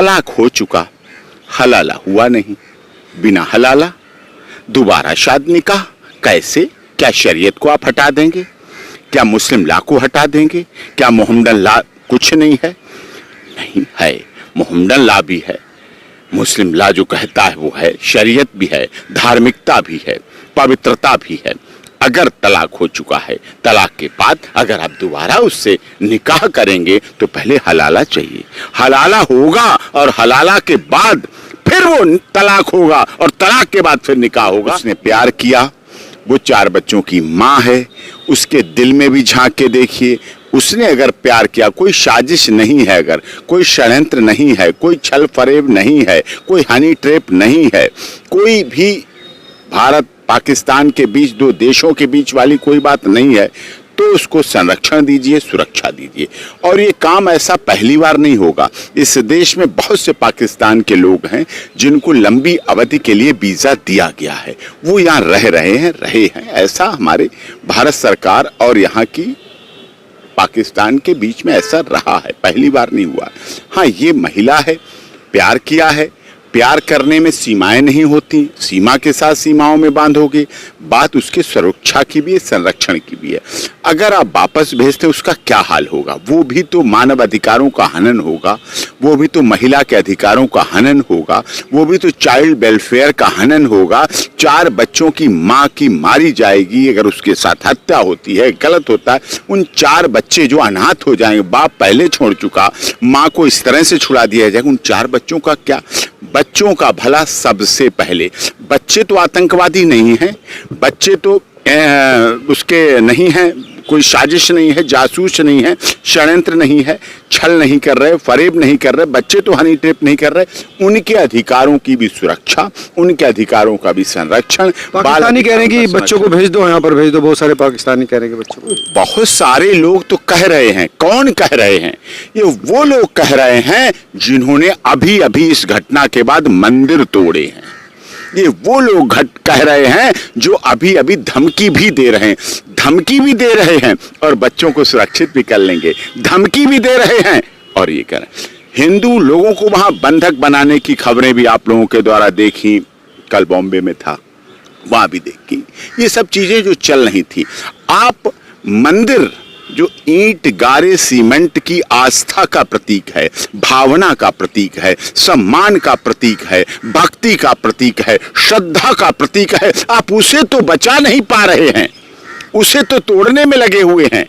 तलाक हो चुका, हलाला हुआ नहीं, बिना हलाला दोबारा शादी निकाह कैसे? क्या शरीयत को आप हटा देंगे? क्या मुस्लिम लॉ को हटा देंगे? क्या मोहम्मदन लॉ कुछ नहीं है? नहीं है, मोहम्मदन लॉ भी है, मुस्लिम लॉ जो कहता है वो है, शरीयत भी है, धार्मिकता भी है, पवित्रता भी है। अगर तलाक हो चुका है, तलाक के बाद अगर आप दोबारा उससे निकाह करेंगे तो पहले हलाला चाहिए, हलाला होगा और हलाला के बाद फिर वो तलाक होगा और तलाक के बाद फिर निकाह होगा। उसने प्यार किया, वो 4 बच्चों की माँ है, उसके दिल में भी झांक के देखिए, उसने अगर प्यार किया, कोई साजिश नहीं है, अगर कोई षड्यंत्र नहीं है, कोई छल फरेब नहीं है, कोई हनी ट्रैप नहीं है, कोई भी भारत पाकिस्तान के बीच 2 देशों के बीच वाली कोई बात नहीं है, तो उसको संरक्षण दीजिए, सुरक्षा दीजिए। और ये काम ऐसा पहली बार नहीं होगा। इस देश में बहुत से पाकिस्तान के लोग हैं जिनको लंबी अवधि के लिए वीजा दिया गया है, वो यहाँ रह रहे हैं। ऐसा हमारे भारत सरकार और यहाँ की पाकिस्तान के बीच में ऐसा रहा है, पहली बार नहीं हुआ। हाँ, ये महिला है, प्यार किया है, प्यार करने में सीमाएं नहीं होती, सीमा के साथ सीमाओं में बांधोगे। बात उसके सुरक्षा की भी है, संरक्षण की भी है। अगर आप वापस भेजते उसका क्या हाल होगा? वो भी तो मानव अधिकारों का हनन होगा, वो भी तो महिला के अधिकारों का हनन होगा, वो भी तो चाइल्ड वेलफेयर का हनन होगा। 4 बच्चों की माँ की मारी जाएगी, अगर उसके साथ हत्या होती है, गलत होता है, उन 4 बच्चे जो अनाथ हो जाएंगे, बाप पहले छोड़ चुका, माँ को इस तरह से छुड़ा दिया जाएगा, उन 4 बच्चों का क्या? बच्चों का भला सबसे पहले। बच्चे तो आतंकवादी नहीं हैं, बच्चे तो उसके नहीं हैं, कोई साजिश नहीं है, जासूस नहीं है, षड्यंत्र नहीं है, छल नहीं कर रहे, फरेब नहीं कर रहे, बच्चे तो हनी ट्रैप नहीं कर रहे। उनके अधिकारों की भी सुरक्षा, उनके अधिकारों का भी संरक्षण। पाकिस्तानी कह रहे हैं कि बच्चों को भेज दो, यहाँ पर भेज दो, बहुत सारे पाकिस्तानी कह रहे हैं कि बच्चों को। बहुत सारे लोग तो कह रहे हैं। कौन कह रहे हैं? ये वो लोग कह रहे हैं जिन्होंने अभी अभी इस घटना के बाद मंदिर तोड़े हैं। ये वो लोग कह रहे हैं जो अभी अभी धमकी भी दे रहे हैं, धमकी भी दे रहे हैं और बच्चों को सुरक्षित भी कर लेंगे, धमकी भी दे रहे हैं और ये कह रहे हैं। हिंदू लोगों को वहां बंधक बनाने की खबरें भी आप लोगों के द्वारा देखी, कल बॉम्बे में था, वहां भी देखी। ये सब चीजें जो चल रही थी, आप मंदिर जो ईंट गारे सीमेंट की आस्था का प्रतीक है, भावना का प्रतीक है, सम्मान का प्रतीक है, भक्ति का प्रतीक है, श्रद्धा का प्रतीक है, आप उसे तो बचा नहीं पा रहे हैं, उसे तो तोड़ने में लगे हुए हैं।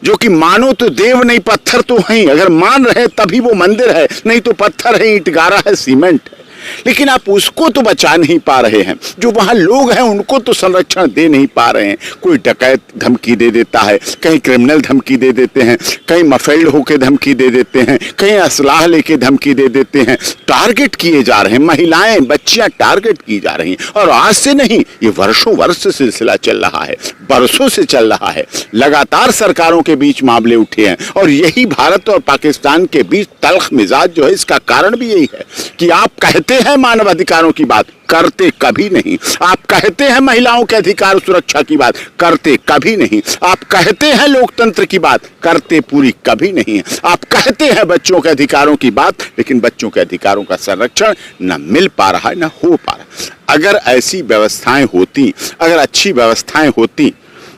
जो कि मानो तो देव नहीं पत्थर तो हैं, अगर मान रहे तभी वो मंदिर है, नहीं तो पत्थर है, ईंट गारा है, सीमेंट है। लेकिन आप उसको तो बचा नहीं पा रहे हैं, जो वहां लोग हैं उनको तो संरक्षण दे नहीं पा रहे हैं। कोई डकैत धमकी दे देता है, कहीं क्रिमिनल धमकी दे देते हैं, कहीं मफेल्ड होकर धमकी दे देते हैं, कहीं असलाह लेके धमकी दे देते हैं, टारगेट किए जा रहे हैं, महिलाएं बच्चियां टारगेट की जा रही हैं। और आज से नहीं, ये वर्षों वर्ष से सिलसिला चल रहा है, बरसों से चल रहा है। लगातार सरकारों के बीच मामले उठे हैं और यही भारत और पाकिस्तान के बीच तल्ख मिजाज जो है, इसका कारण भी यही है कि आप कहते हैं मानव अधिकारों की बात, करते कभी नहीं। आप कहते हैं महिलाओं के अधिकार सुरक्षा की बात, करते कभी नहीं। आप कहते हैं लोकतंत्र की बात, करते पूरी कभी नहीं। आप कहते हैं बच्चों के अधिकारों की बात, लेकिन बच्चों के अधिकारों का संरक्षण न मिल पा रहा है, न हो पा रहा। अगर ऐसी व्यवस्थाएं होती, अगर अच्छी व्यवस्थाएं होती,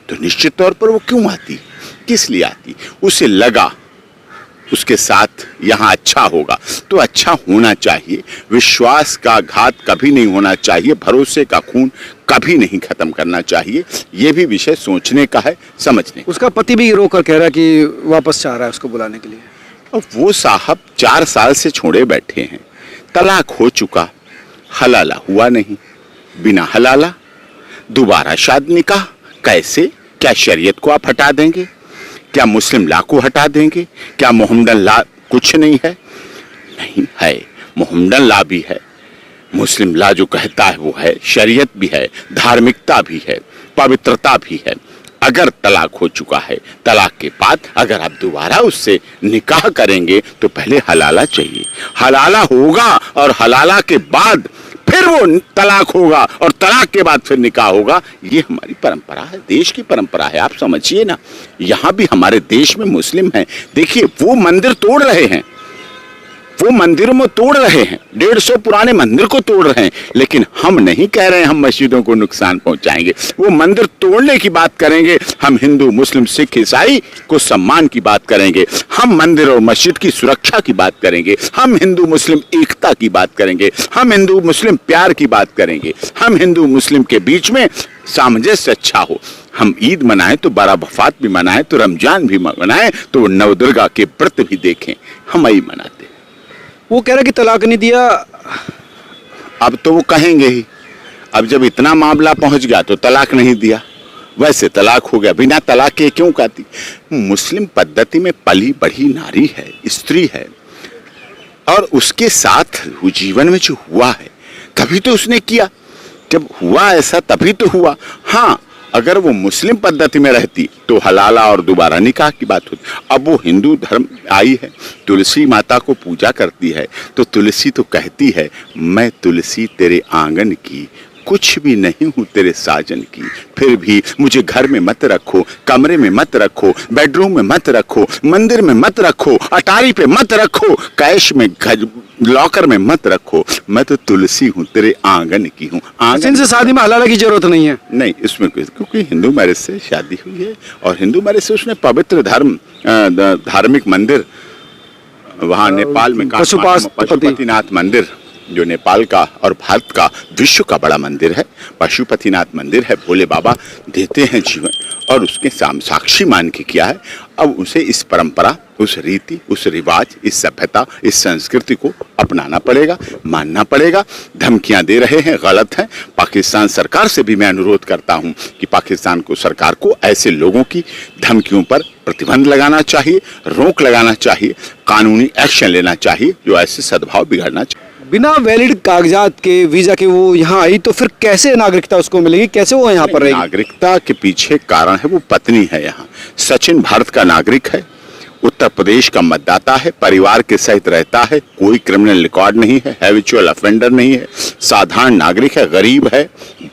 तो निश्चित तौर पर वो क्यों आती, किस लिए आती? उसे लगा उसके साथ यहाँ अच्छा होगा, तो अच्छा होना चाहिए। विश्वास का घात कभी नहीं होना चाहिए, भरोसे का खून कभी नहीं खत्म करना चाहिए। ये भी विषय सोचने का है, समझने। उसका पति भी रोकर कह रहा है कि वापस चाह रहा है उसको बुलाने के लिए। और वो साहब 4 साल से छोड़े बैठे हैं, तलाक हो चुका, हलाला हुआ नहीं, बिना हलाला दोबारा शादी निकाह कैसे? क्या शरीयत को आप हटा देंगे? क्या मुस्लिम लॉ को हटा देंगे? क्या मोहम्मदन लॉ कुछ नहीं है? नहीं है, मोहम्मदन लॉ भी है, मुस्लिम लॉ जो कहता है वो है, शरीयत भी है, धार्मिकता भी है, पवित्रता भी है। अगर तलाक हो चुका है, तलाक के बाद अगर आप दोबारा उससे निकाह करेंगे तो पहले हलाला चाहिए, हलाला होगा और हलाला के बाद फिर वो तलाक होगा और तलाक के बाद फिर निकाह होगा। ये हमारी परंपरा है, देश की परंपरा है, आप समझिए ना। यहाँ भी हमारे देश में मुस्लिम हैं, देखिए वो मंदिर तोड़ रहे हैं, वो मंदिरों में तोड़ रहे हैं, 150 पुराने मंदिर को तोड़ रहे हैं, लेकिन हम नहीं कह रहे हैं हम मस्जिदों को नुकसान पहुंचाएंगे। वो मंदिर तोड़ने की बात करेंगे, हम हिंदू मुस्लिम सिख ईसाई को सम्मान की बात करेंगे, हम मंदिर और मस्जिद की सुरक्षा की बात करेंगे, हम हिंदू मुस्लिम एकता की बात करेंगे, हम हिंदू मुस्लिम प्यार की बात करेंगे, हम हिंदू मुस्लिम के बीच में सामंजस्य अच्छा हो। हम ईद मनाएं तो बारावफात भी मनाएं, तो रमजान भी मनाएं, तो नवदुर्गा के व्रत भी देखें, हम यही मनाते हैं। वो कह रहे कि तलाक नहीं दिया। अब तो वो कहेंगे ही, अब जब इतना मामला पहुंच गया तो तलाक नहीं दिया, वैसे तलाक हो गया, बिना तलाक के क्यों कहती। मुस्लिम पद्धति में पली बढ़ी नारी है, स्त्री है, और उसके साथ जीवन में जो हुआ है तभी तो उसने किया, जब हुआ ऐसा तभी तो हुआ। हाँ, अगर वो मुस्लिम पद्धति में रहती तो हलाला और दोबारा निकाह की बात होती। अब वो हिंदू धर्म आई है, तुलसी माता को पूजा करती है, तो तुलसी तो कहती है मैं तुलसी तेरे आंगन की, कुछ भी नहीं हूं तेरे साजन की, फिर भी मुझे घर में मत रखो, कमरे में मत रखो, बेडरूम में मत रखो, मंदिर में मत रखो, अटारी पे मत रखो, कैश में लॉकर में मत रखो, मैं तो तुलसी हूँ, तेरे आंगन की हूँ। आंगन से शादी में हलाला की जरूरत नहीं है। नहीं, इसमें क्योंकि हिंदू मैरिज से शादी हुई है, और हिंदू मैरिज से उसने पवित्र धार्मिक मंदिर वहाँ नेपाल में पशुपतिनाथ मंदिर, जो नेपाल का और भारत का विश्व का बड़ा मंदिर है, पशुपतिनाथ मंदिर है, भोले बाबा देते हैं जीवन, और उसके साक्षी मान के किया है। अब उसे इस परंपरा, उस रीति, उस रिवाज, इस सभ्यता, इस संस्कृति को अपनाना पड़ेगा, मानना पड़ेगा। धमकियां दे रहे हैं, गलत है। पाकिस्तान सरकार से भी मैं अनुरोध करता हूं कि पाकिस्तान को, सरकार को ऐसे लोगों की धमकियों पर प्रतिबंध लगाना चाहिए, रोक लगाना चाहिए, कानूनी एक्शन लेना चाहिए जो ऐसे सद्भाव बिगाड़ना चाहिए। बिना वैलिड कागजात के, वीजा के वो यहाँ आई तो फिर कैसे नागरिकता उसको मिलेगी, कैसे वो यहाँ पर रहेगी? नागरिकता के पीछे कारण है वो पत्नी है। यहाँ सचिन भारत का नागरिक है, उत्तर प्रदेश का मतदाता है, परिवार के सहित रहता है, कोई क्रिमिनल रिकॉर्ड नहीं है, हैबिचुअल ऑफेंडर नहीं है, साधारण नागरिक है, गरीब है,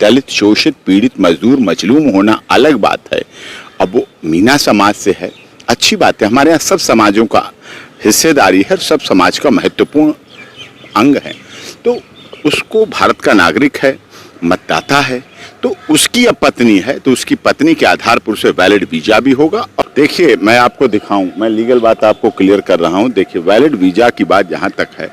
दलित, शोषित, पीड़ित, मजदूर, मजलूम होना अलग बात है। अब वो मीना समाज से है, अच्छी बात है। हमारे यहाँ सब समाजों का हिस्सेदारी है, सब समाज का महत्वपूर्ण अंग है, तो उसको भारत का नागरिक है, मतदाता है, तो उसकी अब पत्नी है, तो उसकी पत्नी के आधार पर उसे वैलिड वीजा भी होगा। और देखिए, मैं आपको दिखाऊं, मैं लीगल बात आपको क्लियर कर रहा हूं। देखिए, वैलिड वीजा की बात जहां तक है,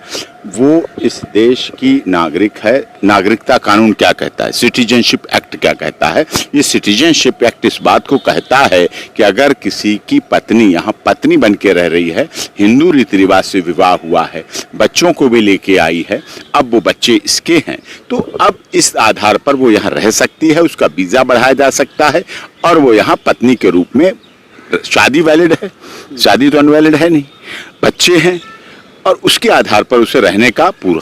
वो इस देश की नागरिक है। नागरिकता कानून क्या कहता है, सिटीजनशिप एक्ट क्या कहता है? ये सिटीजनशिप एक्ट इस बात को कहता है कि अगर किसी की पत्नी यहाँ पत्नी बन के रह रही है, हिंदू रीति रिवाज से विवाह हुआ है, बच्चों को भी लेके आई है, अब वो बच्चे इसके हैं, तो अब इस आधार पर वो यहाँ रह सकती है, उसका वीजा बढ़ाया जा सकता है, और वो यहाँ पत्नी के रूप में, शादी वैलिड है, शादी तो अनवैलिड है नहीं, बच्चे हैं, और उसके आधार पर उसे रहने का पूरा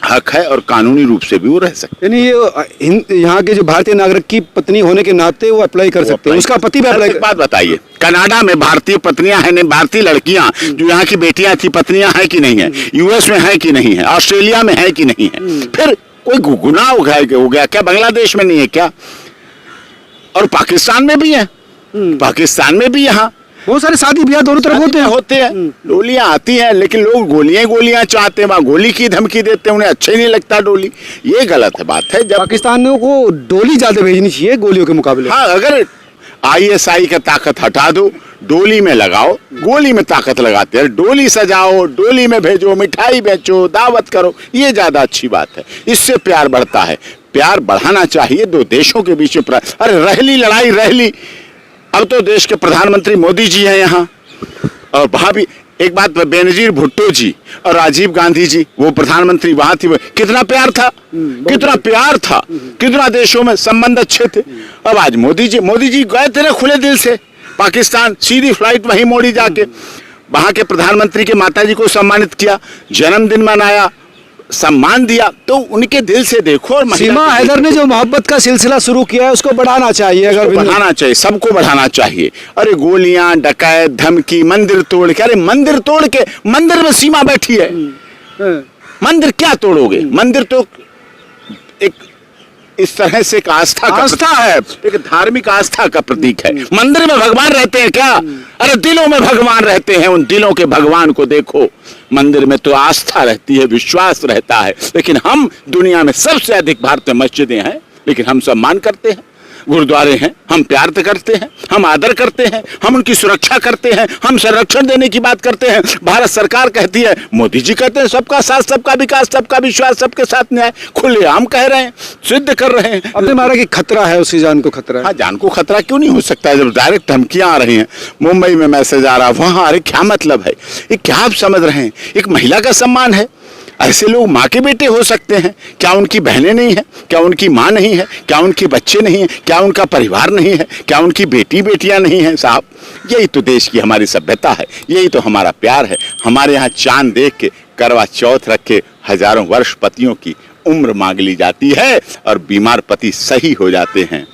हक है, और कानूनी रूप से भी वो रह सकते हैं। यानी ये यहाँ के जो भारतीय नागरिक की पत्नी होने के नाते वो अप्लाई कर सकते हैं, उसका पति भी अप्लाई। एक बात बताइए, कनाडा में भारतीय पत्नियां हैं, नहीं भारतीय लड़कियां जो यहाँ की बेटियां थी, पत्नियां हैं कि नहीं है? यूएस में है कि नहीं है? ऑस्ट्रेलिया में है कि नहीं है? फिर कोई गुनाह हो गया क्या? बांग्लादेश में नहीं है क्या? और पाकिस्तान में भी है, पाकिस्तान में भी यहाँ बहुत सारे शादी ब्याह दोनों तरफ होते हैं। डोलियां आती हैं, लेकिन लोग गोलियां चाहते हैं, वहाँ गोली की धमकी देते हैं, उन्हें अच्छा ही नहीं लगता डोली। ये गलत बात है। जब पाकिस्तान को डोली ज्यादा भेजनी चाहिए गोलियों के मुकाबले। हाँ, अगर ISI का ताकत हटा दो, डोली में लगाओ, गोली में ताकत लगाते हैं, डोली सजाओ, डोली में भेजो, मिठाई बेचो, दावत करो, ये ज्यादा अच्छी बात है। इससे प्यार बढ़ता है, प्यार बढ़ाना चाहिए दो देशों के बीच में। अरे रहली लड़ाई रहली, अब तो देश के प्रधानमंत्री मोदी जी हैं यहाँ, और वहां भी एक बात, बेनजीर भुट्टो जी और राजीव गांधी जी, वो प्रधानमंत्री वहां थी, कितना प्यार था, कितना प्यार था, कितना देशों में संबंध अच्छे थे। अब आज मोदी जी गए थे ना खुले दिल से पाकिस्तान, सीधी फ्लाइट वहीं मोड़ी जाके, वहां के प्रधानमंत्री के माताजी को सम्मानित किया, जन्मदिन मनाया, सम्मान दिया, तो उनके दिल से देखो। और सीमा हैदर ने जो मोहब्बत का सिलसिला शुरू किया है उसको बढ़ाना चाहिए, अगर बढ़ाना चाहिए, सबको बढ़ाना चाहिए। अरे गोलियां, डकैत, धमकी, मंदिर तोड़ के, अरे मंदिर तोड़ के, मंदिर में सीमा बैठी है, मंदिर क्या तोड़ोगे? मंदिर तो एक इस तरह से एक आस्था है, एक धार्मिक आस्था का प्रतीक है। मंदिर में भगवान रहते हैं क्या? अरे दिलों में भगवान रहते हैं, उन दिलों के भगवान को देखो। मंदिर में तो आस्था रहती है, विश्वास रहता है, लेकिन हम दुनिया में सबसे अधिक भारतीय मस्जिदें हैं, लेकिन हम सम्मान करते हैं, गुरुद्वारे हैं, हम प्यार करते हैं, हम आदर करते हैं, हम उनकी सुरक्षा करते हैं, हम संरक्षण देने की बात करते हैं। भारत सरकार कहती है, मोदी जी कहते हैं सबका साथ सबका विकास सबका विश्वास सबके साथ न्याय, खुलेआम कह रहे हैं, सिद्ध कर रहे हैं। आपने मारा कि खतरा है, उसकी जान को खतरा है। हाँ, जान को खतरा क्यों नहीं हो सकता है? जब डायरेक्ट धमकियां आ रही हैं, मुंबई में मैसेज आ रहा है, वहां अरे क्या मतलब है? ये क्या आप समझ रहे हैं? एक महिला का सम्मान है। ऐसे लोग माँ के बेटे हो सकते हैं क्या? उनकी बहनें नहीं है क्या? उनकी माँ नहीं है क्या? उनके बच्चे नहीं है क्या? उनका परिवार नहीं है क्या? उनकी बेटी बेटियां नहीं हैं? साहब, यही तो देश की हमारी सभ्यता है, यही तो हमारा प्यार है। हमारे यहाँ चांद देख के करवा चौथ रख के हजारों वर्ष पतियों की उम्र मांग ली जाती है और बीमार पति सही हो जाते हैं।